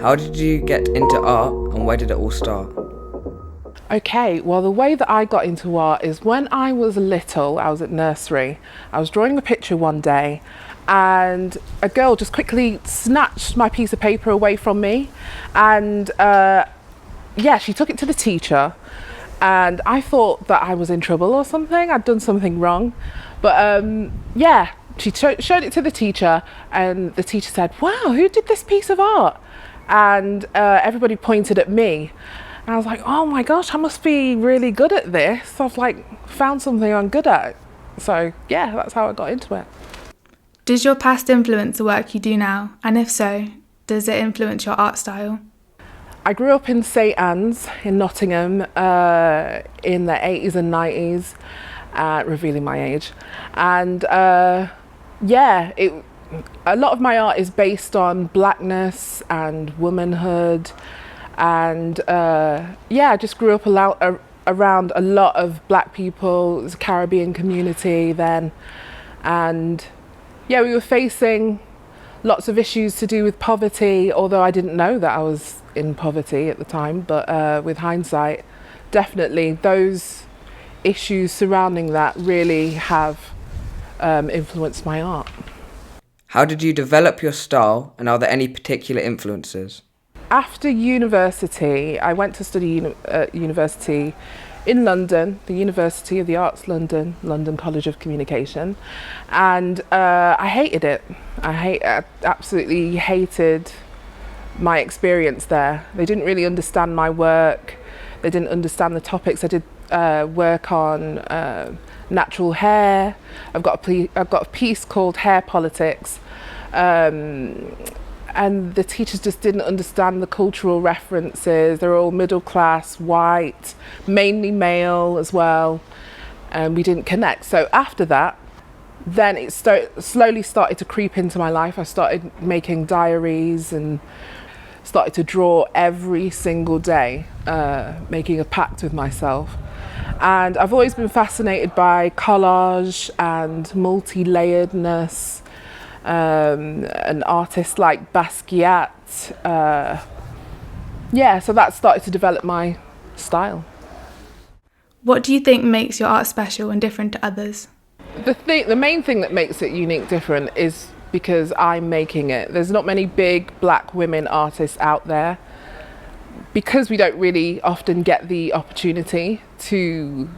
How did you get into art and where did it all start? Okay, well, the way that I got into art is when I was little, I was at nursery, I was drawing a picture one day and a girl just quickly snatched my piece of paper away from me and she took it to the teacher and I thought that I was in trouble or something, I'd done something wrong. But she showed it to the teacher and the teacher said, "Wow, who did this piece of art?" And everybody pointed at me. And I was like, oh my gosh, I must be really good at this. I've found something I'm good at. So yeah, that's how I got into it. Does your past influence the work you do now? And if so, does it influence your art style? I grew up in St Anne's in Nottingham in the 80s and 90s, revealing my age. And a lot of my art is based on blackness and womanhood. And I just grew up around a lot of black people. It was a Caribbean community then. And we were facing lots of issues to do with poverty, although I didn't know that I was in poverty at the time. But with hindsight, definitely those issues surrounding that really have influenced my art. How did you develop your style and are there any particular influences? After university, I went to study university in London, the University of the Arts London, London College of Communication, and I hated it. I absolutely hated my experience there. They didn't really understand my work. They didn't understand the topics. I did work on natural hair. I've got a piece called Hair Politics. And the teachers just didn't understand the cultural references. They're all middle class, white, mainly male as well. And we didn't connect. So after that, then it slowly started to creep into my life. I started making diaries and started to draw every single day, making a pact with myself. And I've always been fascinated by collage and multi-layeredness. An artist like Basquiat. So that started to develop my style. What do you think makes your art special and different to others? The main thing that makes it unique, different, is because I'm making it. There's not many big black women artists out there because we don't really often get the opportunity to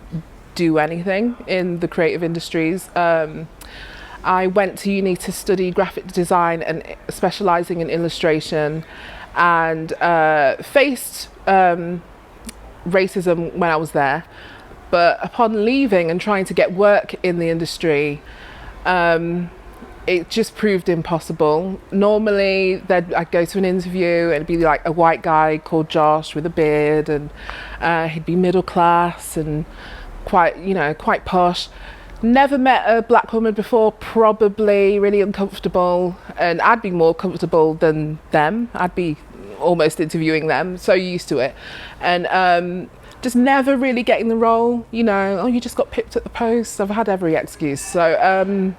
do anything in the creative industries. I went to uni to study graphic design and specialising in illustration and faced racism when I was there. But upon leaving and trying to get work in the industry, it just proved impossible. Normally, I'd go to an interview and it'd be like a white guy called Josh with a beard and he'd be middle class and quite posh. Never met a black woman before, probably really uncomfortable, and I'd be more comfortable than them. I'd be almost interviewing them, so used to it. And just never really getting the role, you just got picked at the post. I've had every excuse. So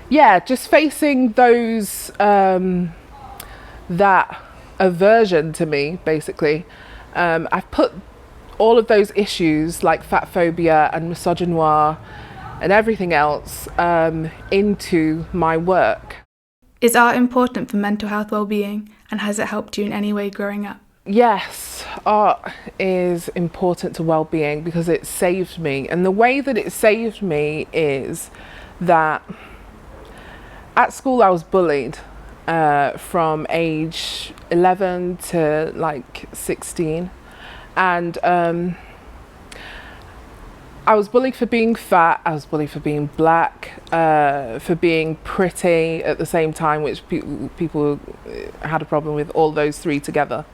just facing those, that aversion to me, basically. I've put all of those issues like fat phobia and misogynoir and everything else into my work. Is art important for mental health well-being, and has it helped you in any way growing up? Yes, art is important to well-being because it saved me. And the way that it saved me is that at school I was bullied from age 11 to 16. And I was bullied for being fat, I was bullied for being black, for being pretty at the same time, which people had a problem with all those three together.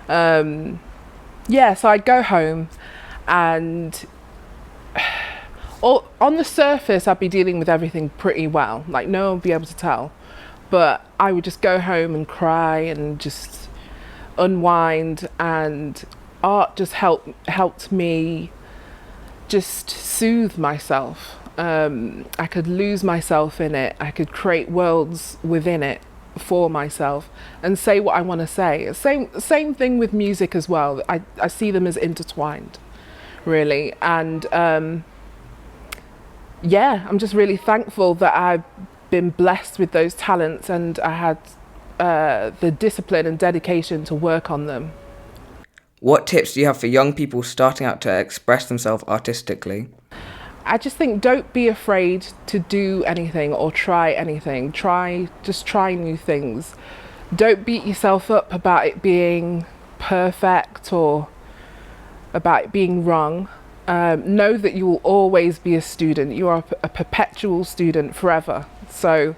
So I'd go home and on the surface I'd be dealing with everything pretty well, like no one would be able to tell. But I would just go home and cry and just unwind, and art just helped me just soothe myself. I could lose myself in it. I could create worlds within it for myself and say what I want to say. Same thing with music as well. I see them as intertwined, really. And yeah, I'm just really thankful that I've been blessed with those talents, and I had the discipline and dedication to work on them. What tips do you have for young people starting out to express themselves artistically? I just think don't be afraid to do anything or try anything. Just try new things. Don't beat yourself up about it being perfect or about it being wrong. Know that you will always be a student. You are a perpetual student forever. So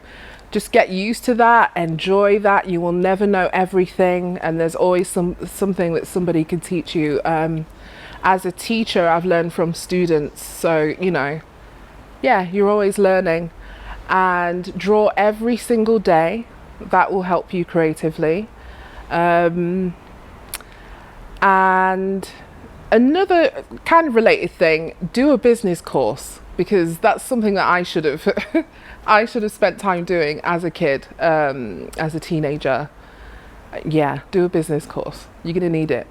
just get used to that, enjoy that. You will never know everything, and there's always something that somebody can teach you. As a teacher, I've learned from students, so yeah, you're always learning. And draw every single day. That will help you creatively. And another kind of related thing, do a business course, because that's something that I should have I should have spent time doing as a kid, as a teenager. Yeah, do a business course. You're gonna need it.